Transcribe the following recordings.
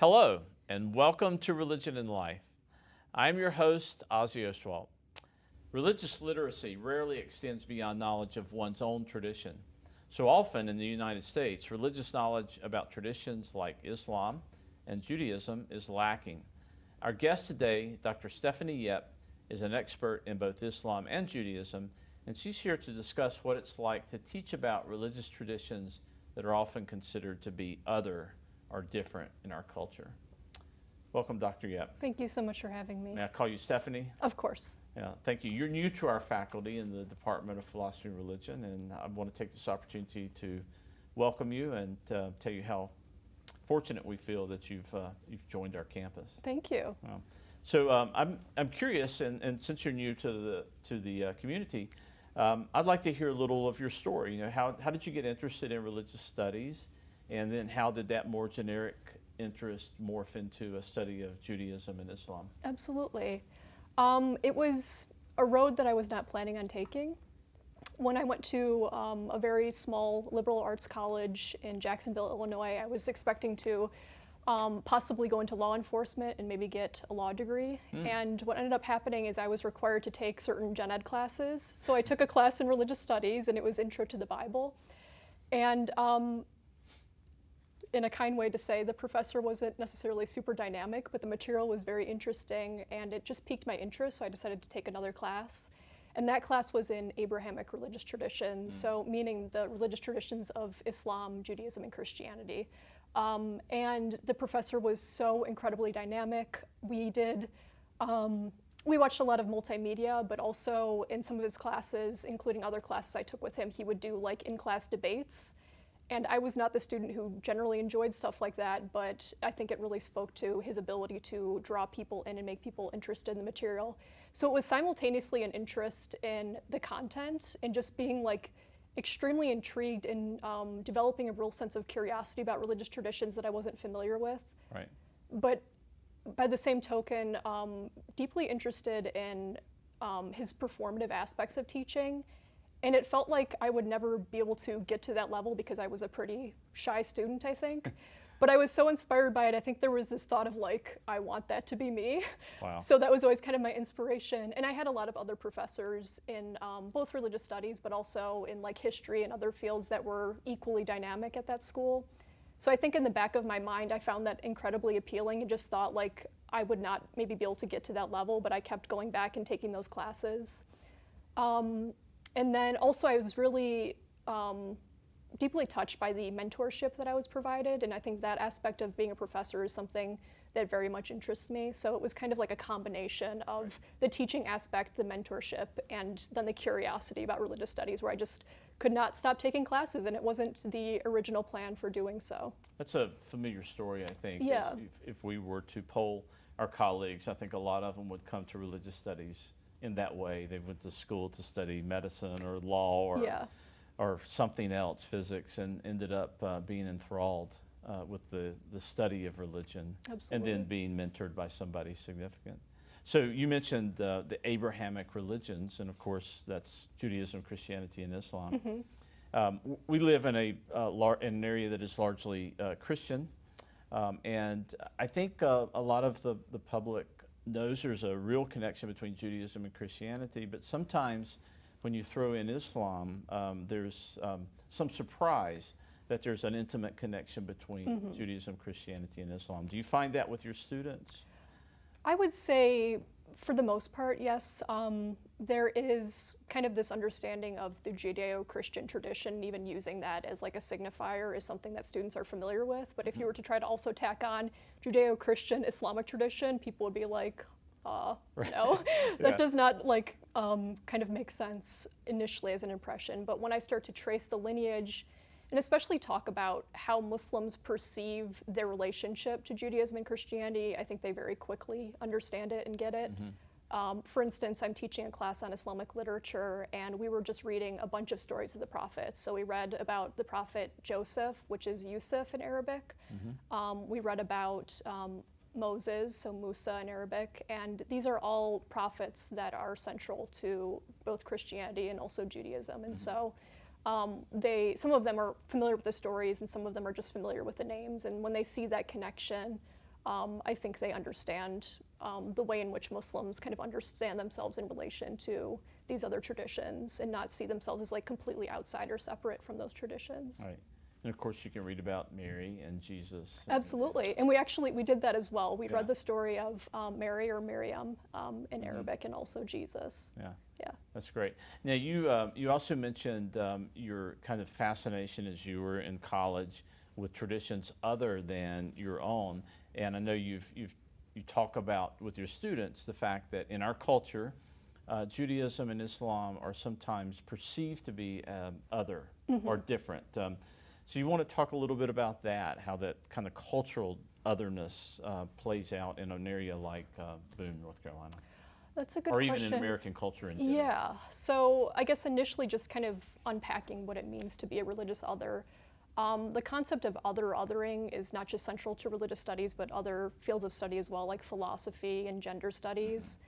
Hello, and welcome to Religion and Life. I'm your host, Ozzie. Religious literacy rarely extends beyond knowledge of one's own tradition. So often in the United States, religious knowledge about traditions like Islam and Judaism is lacking. Our guest today, Dr. Sephanie Yep, is an expert in both Islam and Judaism, and she's here to discuss what it's like to teach about religious traditions that are often considered to be other or different in our culture. Welcome, Dr. Yep. Thank you so much for having me. May I call you Stephanie? Of course. Yeah, thank you. You're new to our faculty in the Department of Philosophy and Religion, and I want to take this opportunity to welcome you and tell you how fortunate we feel that you've joined our campus. Thank you. I'm curious, and since you're new to the community, I'd like to hear a little of your story. You know, how did you get interested in religious studies, and then how did that more generic interest morph into a study of Judaism and Islam? Absolutely. It was a road that I was not planning on taking. When I went to a very small liberal arts college in Jacksonville, Illinois, I was expecting to possibly go into law enforcement and maybe get a law degree. And what ended up happening is I was required to take certain gen ed classes. So I took a class in religious studies, and it was Intro to the Bible. And in a kind way to say, the professor wasn't necessarily super dynamic, but the material was very interesting, and it just piqued my interest, so I decided to take another class. And that class was in Abrahamic religious traditions, so meaning the religious traditions of Islam, Judaism, and Christianity. And the professor was so incredibly dynamic. We watched a lot of multimedia, but also in some of his classes, including other classes I took with him, he would do like in-class debates. And I was not the student who generally enjoyed stuff like that, but I think it really spoke to his ability to draw people in and make people interested in the material. So it was simultaneously an interest in the content and just being like extremely intrigued in developing a real sense of curiosity about religious traditions that I wasn't familiar with. Right. But by the same token, deeply interested in his performative aspects of teaching. And it felt like I would never be able to get to that level because I was a pretty shy student, I think. But I was so inspired by it, I think there was this thought of like, I want that to be me. Wow. So that was always kind of my inspiration. And I had a lot of other professors in both religious studies, but also in like history and other fields that were equally dynamic at that school. So I think in the back of my mind, I found that incredibly appealing and just thought like, I would not maybe be able to get to that level, but I kept going back and taking those classes. And then also I was really deeply touched by the mentorship that I was provided, and I think that aspect of being a professor is something that very much interests me. So it was kind of like a combination of the teaching aspect, the mentorship, and then the curiosity about religious studies, where I just could not stop taking classes, and it wasn't the original plan for doing so. That's a familiar story, I think. Yeah. If we were to poll our colleagues, I think a lot of them would come to religious studies in that way. They went to school to study medicine or law or something else, physics, and ended up being enthralled with the study of religion. Absolutely. And then being mentored by somebody significant. So you mentioned the Abrahamic religions, and of course that's Judaism, Christianity, and Islam. We live in an area that is largely Christian, and I think a lot of the public knows there's a real connection between Judaism and Christianity, but sometimes when you throw in Islam, there's some surprise that there's an intimate connection between Judaism, Christianity, and Islam. Do you find that with your students? I would say, for the most part, yes. There is kind of this understanding of the Judeo-Christian tradition, even using that as like a signifier is something that students are familiar with. But if you were to try to also tack on Judeo-Christian Islamic tradition, people would be like, no, that does not like kind of make sense initially as an impression. But when I start to trace the lineage, and especially talk about how Muslims perceive their relationship to Judaism and Christianity, I think they very quickly understand it and get it. For instance, I'm teaching a class on Islamic literature, and we were just reading a bunch of stories of the prophets. So we read about the prophet Joseph, which is Yusuf in Arabic. We read about Moses, so Musa in Arabic, and these are all prophets that are central to both Christianity and also Judaism. And so some of them are familiar with the stories, and some of them are just familiar with the names. And when they see that connection, I think they understand the way in which Muslims kind of understand themselves in relation to these other traditions and not see themselves as like completely outside or separate from those traditions. Right. And of course, you can read about Mary and Jesus. Absolutely. And we did that as well. We Yeah. read the story of Mary or Miriam in Arabic, and also Jesus. Yeah. Yeah. That's great. Now, you also mentioned your kind of fascination as you were in college with traditions other than your own. And I know you talk about with your students the fact that in our culture, Judaism and Islam are sometimes perceived to be other or different. So you want to talk a little bit about that, how that kind of cultural otherness plays out in an area like Boone, North Carolina, That's a good or question. even in American culture in general. Yeah. So I guess initially just kind of unpacking what it means to be a religious other. The concept of othering is not just central to religious studies, but other fields of study as well, like philosophy and gender studies.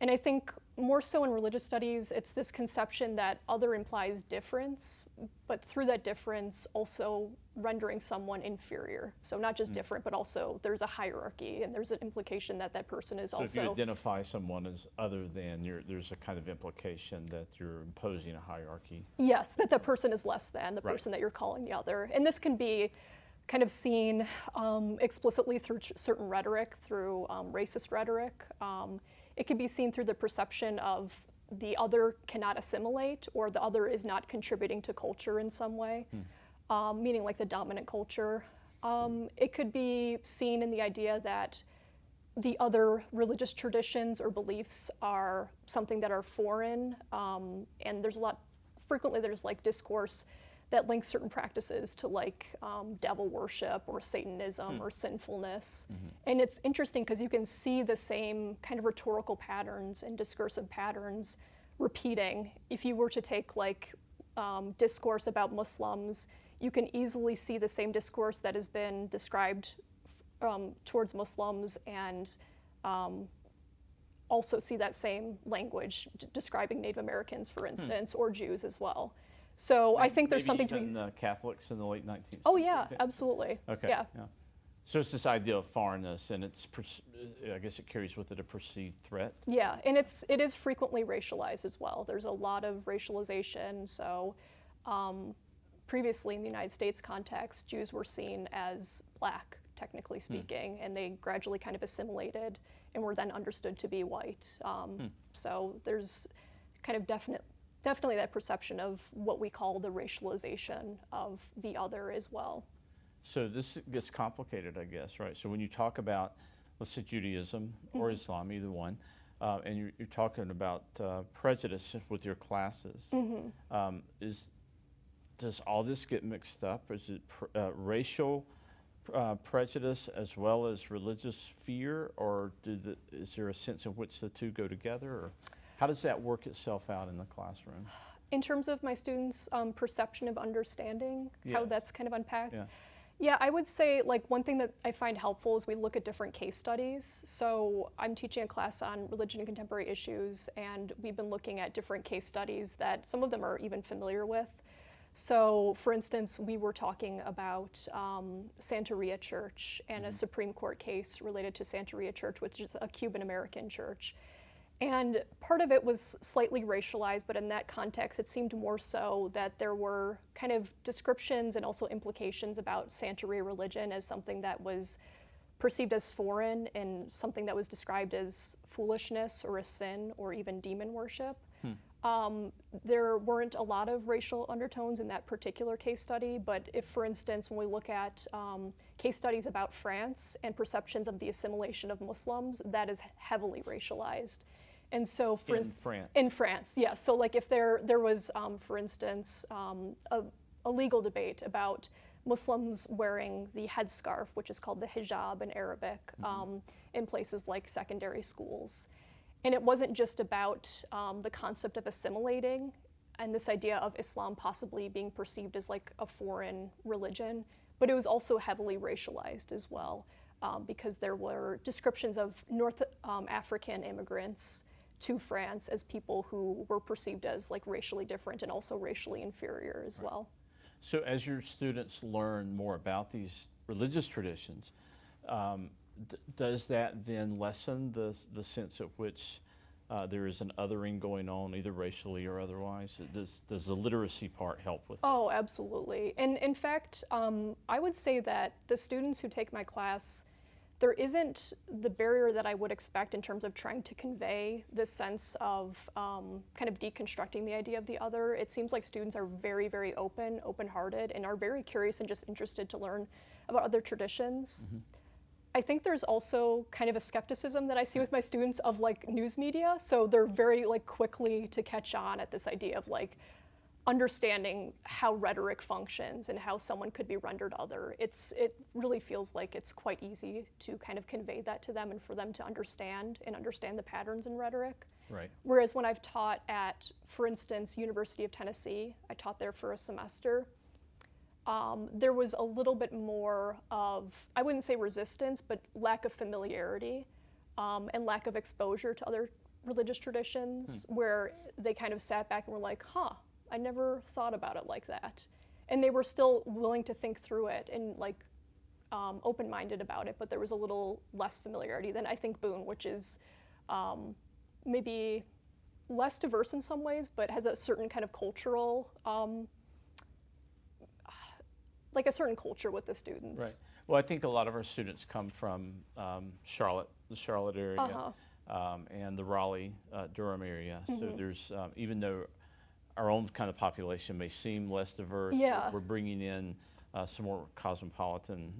And I think more so in religious studies, it's this conception that other implies difference, but through that difference also rendering someone inferior. So not just different, but also there's a hierarchy, and there's an implication that that person is So also... if you identify someone as other than, there's a kind of implication that you're imposing a hierarchy. Yes, that the person is less than the Right. person that you're calling the other. And this can be kind of seen explicitly through certain rhetoric, through racist rhetoric. It can be seen through the perception of the other cannot assimilate, or the other is not contributing to culture in some way, meaning like the dominant culture. It could be seen in the idea that the other religious traditions or beliefs are something that are foreign, and frequently there's like discourse that links certain practices to like devil worship or Satanism or sinfulness. And it's interesting because you can see the same kind of rhetorical patterns and discursive patterns repeating. If you were to take like discourse about Muslims, you can easily see the same discourse that has been described towards Muslims, and also see that same language describing Native Americans, for instance, or Jews as well. So I think there's something to be... Catholics in the late 19th century. Oh yeah, absolutely. Okay. Yeah. So it's this idea of foreignness, and I guess it carries with it a perceived threat. Yeah, and it is frequently racialized as well. There's a lot of racialization. So previously in the United States context, Jews were seen as black, technically speaking, and they gradually kind of assimilated and were then understood to be white. So there's kind of definitely that perception of what we call the racialization of the other as well. So this gets complicated, I guess, right? So when you talk about, let's say, Judaism or Islam, either one, and you're talking about prejudice with your classes, does all this get mixed up? Is it racial prejudice as well as religious fear, or is there a sense in which the two go together? Or how does that work itself out in the classroom? In terms of my students' perception of understanding, how Yes. that's kind of unpacked? Yeah. Yeah, I would say like one thing that I find helpful is we look at different case studies. So I'm teaching a class on religion and contemporary issues, and we've been looking at different case studies that some of them are even familiar with. So for instance, we were talking about Santeria Church and a Supreme Court case related to Santeria Church, which is a Cuban American church. And part of it was slightly racialized, but in that context, it seemed more so that there were kind of descriptions and also implications about Santeria religion as something that was perceived as foreign and something that was described as foolishness or a sin or even demon worship. There weren't a lot of racial undertones in that particular case study, but if, for instance, when we look at case studies about France and perceptions of the assimilation of Muslims, that is heavily racialized. And so, in France, yeah. So, like, if there was, for instance, a legal debate about Muslims wearing the headscarf, which is called the hijab in Arabic, in places like secondary schools. And it wasn't just about the concept of assimilating and this idea of Islam possibly being perceived as like a foreign religion, but it was also heavily racialized as well, because there were descriptions of North African immigrants to France as people who were perceived as like racially different and also racially inferior as well. So as your students learn more about these religious traditions, Does that then lessen the sense at which there is an othering going on, either racially or otherwise? Does the literacy part help with that? Oh, absolutely. And in fact, I would say that the students who take my class, there isn't the barrier that I would expect in terms of trying to convey this sense of kind of deconstructing the idea of the other. It seems like students are very, very open-hearted, and are very curious and just interested to learn about other traditions. Mm-hmm. I think there's also kind of a skepticism that I see with my students of like news media. So they're very like quickly to catch on at this idea of like understanding how rhetoric functions and how someone could be rendered other. It really feels like it's quite easy to kind of convey that to them and for them to understand the patterns in rhetoric. Right. Whereas when I've taught at, for instance, University of Tennessee, I taught there for a semester, there was a little bit more of, I wouldn't say resistance, but lack of familiarity and lack of exposure to other religious traditions, where they kind of sat back and were like, I never thought about it like that. And they were still willing to think through it and like open-minded about it, but there was a little less familiarity than I think Boone, which is maybe less diverse in some ways, but has a certain kind of cultural like a certain culture with the students. Right. Well, I think a lot of our students come from Charlotte, the Charlotte area, and the Raleigh, Durham area. Mm-hmm. So there's, even though our own kind of population may seem less diverse, we're bringing in some more cosmopolitan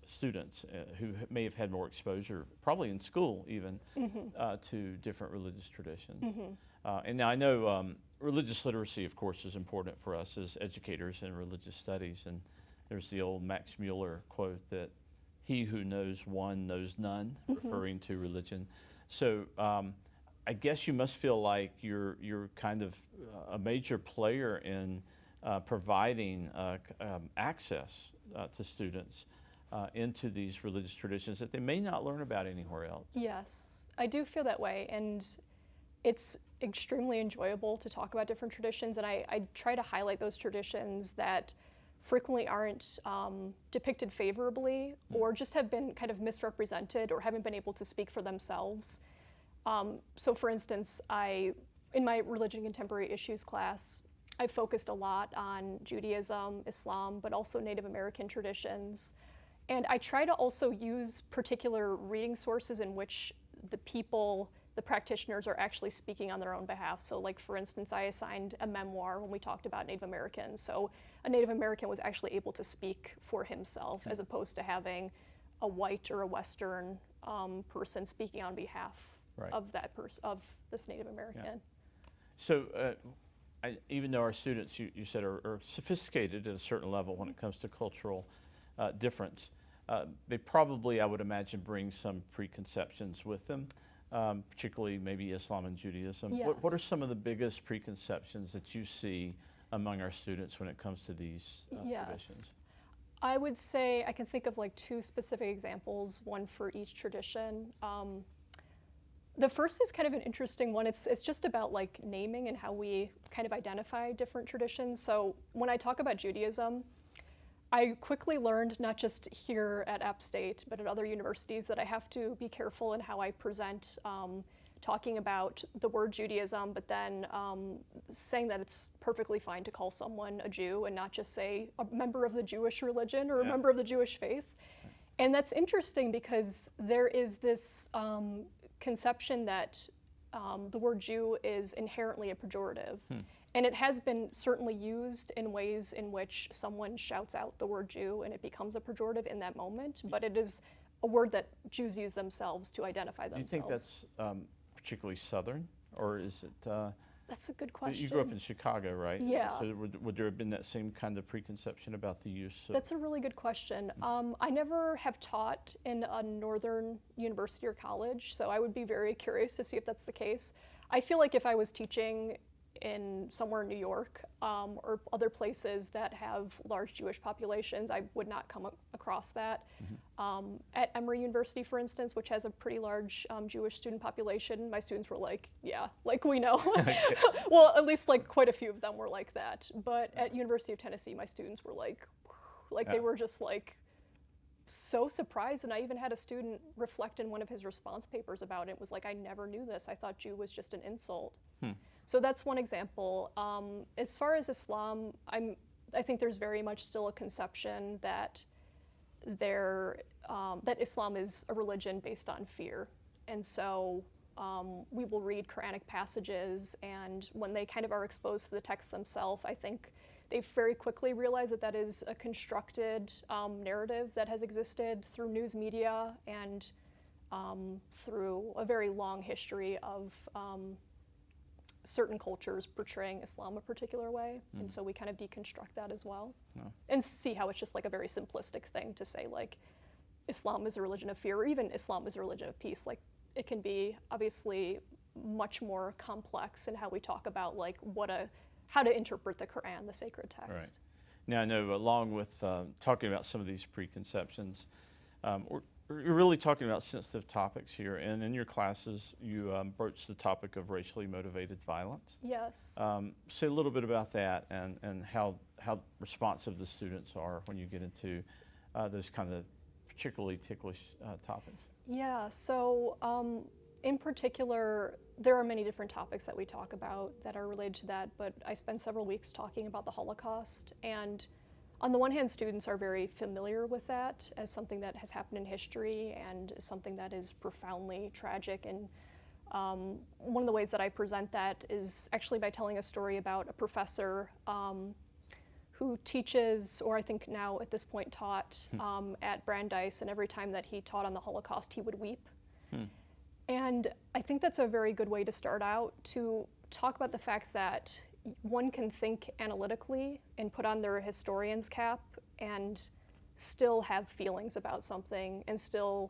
students who may have had more exposure, probably in school even, to different religious traditions. Mm-hmm. And now I know religious literacy, of course, is important for us as educators in religious studies. And there's the old Max Mueller quote that he who knows one knows none, referring to religion. So I guess you must feel like you're kind of a major player in providing access to students into these religious traditions that they may not learn about anywhere else. Yes, I do feel that way, and it's extremely enjoyable to talk about different traditions, and I try to highlight those traditions that frequently aren't depicted favorably or just have been kind of misrepresented or haven't been able to speak for themselves. So for instance, in my religion and contemporary issues class, I focused a lot on Judaism, Islam, but also Native American traditions. And I try to also use particular reading sources in which the practitioners are actually speaking on their own behalf. So like, for instance, I assigned a memoir when we talked about Native Americans. So a Native American was actually able to speak for himself as opposed to having a white or a Western person speaking on behalf of that of this Native American. Yeah. So even though our students, you said, are sophisticated at a certain level when it comes to cultural difference, they probably, I would imagine, bring some preconceptions with them. Particularly maybe Islam and Judaism. Yes. What are some of the biggest preconceptions that you see among our students when it comes to these traditions? I would say I can think of like two specific examples, one for each tradition. The first is kind of an interesting one. It's just about like naming and how we kind of identify different traditions. So when I talk about Judaism, I quickly learned, not just here at App State, but at other universities, that I have to be careful in how I present talking about the word Judaism, but then saying that it's perfectly fine to call someone a Jew and not just say a member of the Jewish religion or a member of the Jewish faith. And that's interesting because there is this conception that the word Jew is inherently a pejorative. And it has been certainly used in ways in which someone shouts out the word Jew and it becomes a pejorative in that moment, but it is a word that Jews use themselves to identify themselves. Do you think that's particularly Southern, or is it? That's a good question. You grew up in Chicago, right? Yeah. So would there have been that same kind of preconception about the use of? That's a really good question. I never have taught in a northern university or college, so I would be very curious to see if that's the case. I feel like if I was teaching in somewhere in New York or other places that have large Jewish populations, I would not come across that. At Emory University, for instance, which has a pretty large Jewish student population, my students were like, yeah, like we know. Well, at least like quite a few of them were like that. But at University of Tennessee, my students were like they were just like so surprised, and I even had a student reflect in one of his response papers about it. It was like, I never knew this. I thought Jew was just an insult. So that's one example. As far as Islam, I think there's very much still a conception that that Islam is a religion based on fear. And so we will read Quranic passages, and when they kind of are exposed to the text themselves, I think they very quickly realize that that is a constructed narrative that has existed through news media and through a very long history of certain cultures portraying Islam a particular way. And so we kind of deconstruct that as well. And see how it's just like a very simplistic thing to say, like, Islam is a religion of fear, or even Islam is a religion of peace. Like, it can be obviously much more complex in how we talk about like how to interpret the Quran, the sacred text. Right. Now, I know along with talking about some of these preconceptions, you're really talking about sensitive topics here, and in your classes, you broach the topic of racially motivated violence. Yes. Say a little bit about that and how responsive the students are when you get into those kind of particularly ticklish topics. Yeah, so in particular, there are many different topics that we talk about that are related to that, but I spend several weeks talking about the Holocaust, and on the one hand, students are very familiar with that as something that has happened in history and something that is profoundly tragic. And one of the ways that I present that is actually by telling a story about a professor who teaches, or I think now at this point taught, at Brandeis, and every time that he taught on the Holocaust, he would weep. And I think that's a very good way to start out, to talk about the fact that one can think analytically and put on their historian's cap and still have feelings about something and still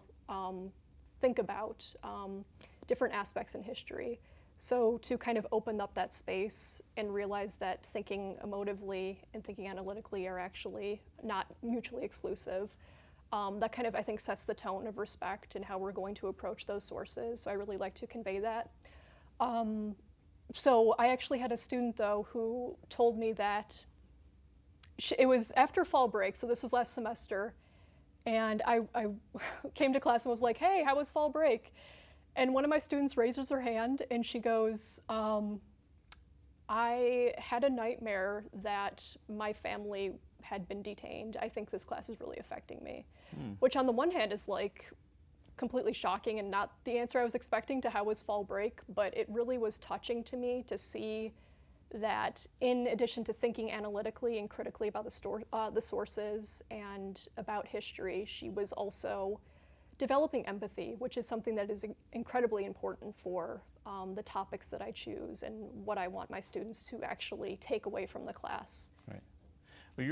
think about different aspects in history. So to kind of open up that space and realize that thinking emotively and thinking analytically are actually not mutually exclusive, that kind of, I think, sets the tone of respect and how we're going to approach those sources. So I really like to convey that. So I actually had a student, though, who told me that it was after fall break, so this was last semester, and I came to class and was like, hey, how was fall break? And one of my students raises her hand, and she goes, I had a nightmare that my family had been detained. I think this class is really affecting me. Which on the one hand is like completely shocking and not the answer I was expecting to how was fall break, but it really was touching to me to see that in addition to thinking analytically and critically about the sources and about history, she was also developing empathy, which is something that is incredibly important for the topics that I choose and what I want my students to actually take away from the class. Right. Well,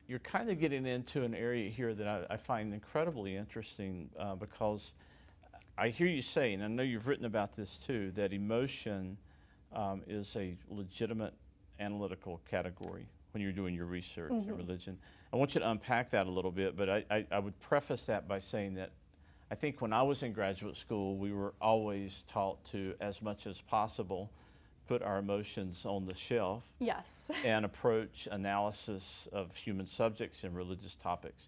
you're kind of getting into an area here that I find incredibly interesting because I hear you say, and I know you've written about this too, that emotion is a legitimate analytical category when you're doing your research in religion. I want you to unpack that a little bit, but I would preface that by saying that I think when I was in graduate school, we were always taught to, as much as possible, put our emotions on the shelf. Yes. And approach analysis of human subjects and religious topics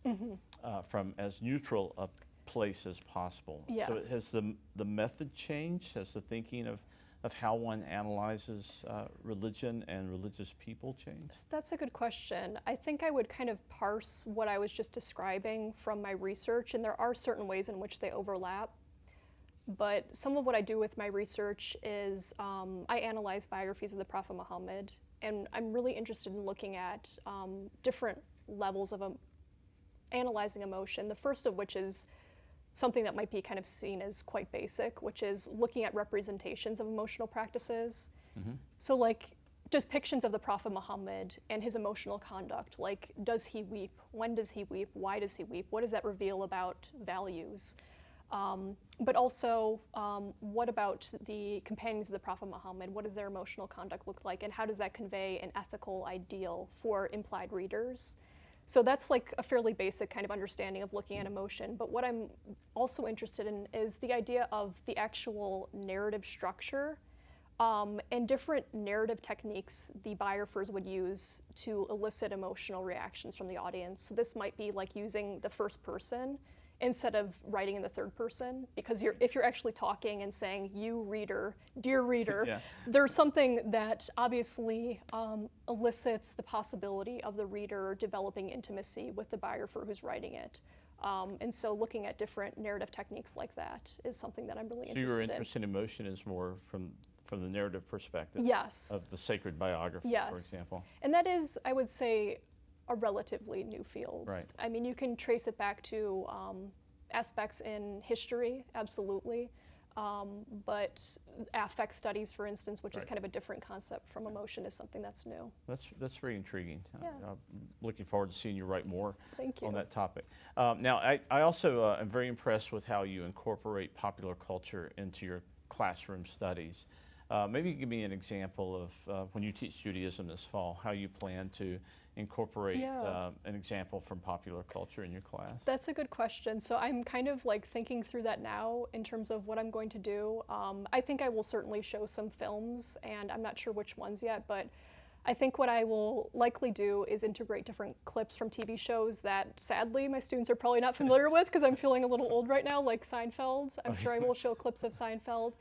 from as neutral a place as possible. Yes. So has the method changed? Has the thinking of how one analyzes religion and religious people changed? That's a good question. I think I would kind of parse what I was just describing from my research, and there are certain ways in which they overlap. But some of what I do with my research is I analyze biographies of the Prophet Muhammad, and I'm really interested in looking at different levels of analyzing emotion. The first of which is something that might be kind of seen as quite basic, which is looking at representations of emotional practices. So like depictions of the Prophet Muhammad and his emotional conduct, like does he weep? When does he weep? Why does he weep? What does that reveal about values? But also, what about the companions of the Prophet Muhammad? What does their emotional conduct look like, and how does that convey an ethical ideal for implied readers? So that's like a fairly basic kind of understanding of looking at emotion. But what I'm also interested in is the idea of the actual narrative structure and different narrative techniques the biographers would use to elicit emotional reactions from the audience. So this might be like using the first person instead of writing in the third person, because if you're actually talking and saying, you reader, dear reader, Yeah. there's something that obviously elicits the possibility of the reader developing intimacy with the biographer who's writing it. And so looking at different narrative techniques like that is something that I'm really So interested in. your interest in emotion is more from the narrative perspective Yes. of the sacred biography, Yes. for example. And that is, I would say, a relatively new field. Right. I mean, you can trace it back to aspects in history, absolutely. But affect studies, for instance, which is Right. kind of a different concept from emotion, is something that's new. That's very intriguing. Yeah. I'm looking forward to seeing you write more Thank you. on that topic. Now, I also am very impressed with how you incorporate popular culture into your classroom studies. Maybe give me an example of when you teach Judaism this fall, how you plan to incorporate an example from popular culture in your class. That's a good question. So I'm kind of like thinking through that now in terms of what I'm going to do. I think I will certainly show some films, and I'm not sure which ones yet, but I think what I will likely do is integrate different clips from TV shows that sadly my students are probably not familiar with, because I'm feeling a little old right now, like Seinfeld. I'm sure I will show clips of Seinfeld.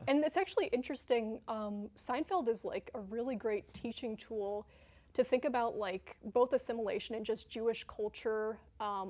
And it's actually interesting, Seinfeld is like a really great teaching tool to think about like both assimilation and just Jewish culture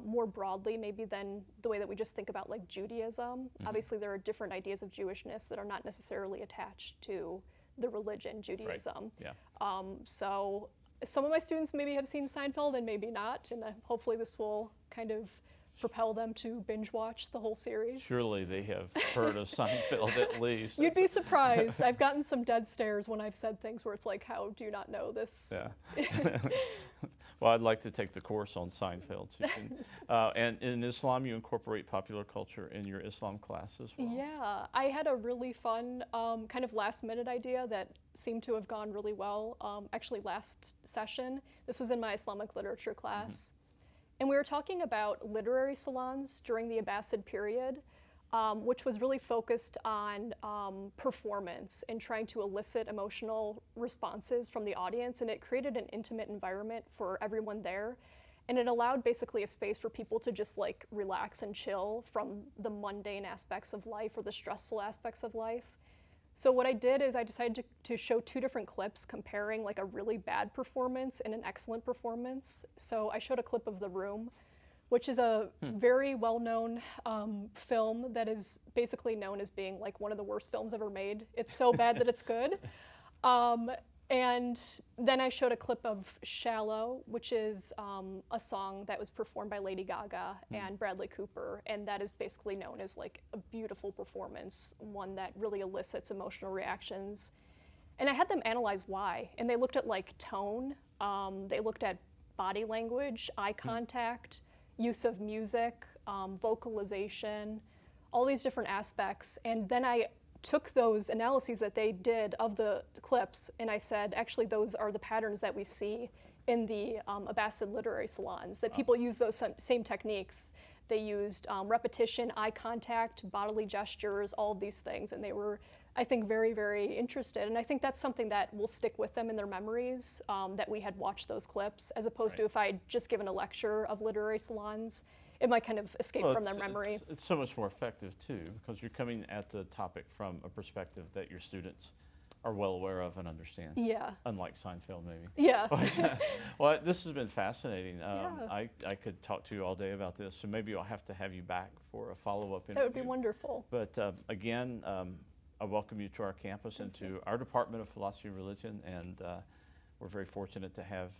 more broadly maybe than the way that we just think about like Judaism. Obviously there are different ideas of Jewishness that are not necessarily attached to the religion, Judaism. Right. Yeah. So some of my students maybe have seen Seinfeld and maybe not, and hopefully this will kind of propel them to binge watch the whole series. Surely they have heard of Seinfeld at least. You'd be surprised. I've gotten some dead stares when I've said things where it's like, how do you not know this? Yeah. Well, I'd like to take the course on Seinfeld. So you can, and in Islam, you incorporate popular culture in your Islam class as well. Yeah, I had a really fun kind of last minute idea that seemed to have gone really well. Actually, last session, this was in my Islamic literature class. And we were talking about literary salons during the Abbasid period, which was really focused on performance and trying to elicit emotional responses from the audience. And it created an intimate environment for everyone there. And it allowed basically a space for people to just like relax and chill from the mundane aspects of life or the stressful aspects of life. So what I did is I decided to show two different clips comparing like a really bad performance and an excellent performance. So I showed a clip of The Room, which is a very well-known film that is basically known as being like one of the worst films ever made. It's so bad that it's good. And then I showed a clip of Shallow, which is a song that was performed by Lady Gaga and Bradley Cooper, and that is basically known as like a beautiful performance, one that really elicits emotional reactions. And I had them analyze why, and they looked at like tone, they looked at body language, eye contact, use of music, vocalization, all these different aspects. And then I took those analyses that they did of the clips, and I said, actually, those are the patterns that we see in the Abbasid literary salons, that people use those same techniques. They used repetition, eye contact, bodily gestures, all of these things, and they were, I think, very, very interested. And I think that's something that will stick with them in their memories, that we had watched those clips, as opposed to if I had just given a lecture of literary salons. It might kind of escape from their memory. It's so much more effective too, because you're coming at the topic from a perspective that your students are well aware of and understand. Yeah. Unlike Seinfeld, maybe. Yeah. Well, this has been fascinating. Yeah. I could talk to you all day about this, so maybe I'll have to have you back for a follow-up interview. That would be wonderful. But again, I welcome you to our campus and to our Department of Philosophy and Religion, and we're very fortunate to have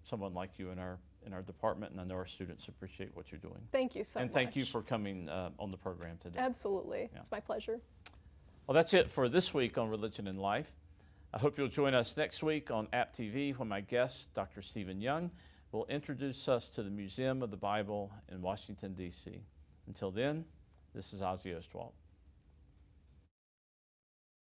someone like you in our department, and I know our students appreciate what you're doing. Thank you so much. And thank you for coming on the program today. Absolutely. Yeah. It's my pleasure. Well, that's it for this week on Religion and Life. I hope you'll join us next week on App TV when my guest, Dr. Stephen Young, will introduce us to the Museum of the Bible in Washington, D.C. Until then, this is Ozzie.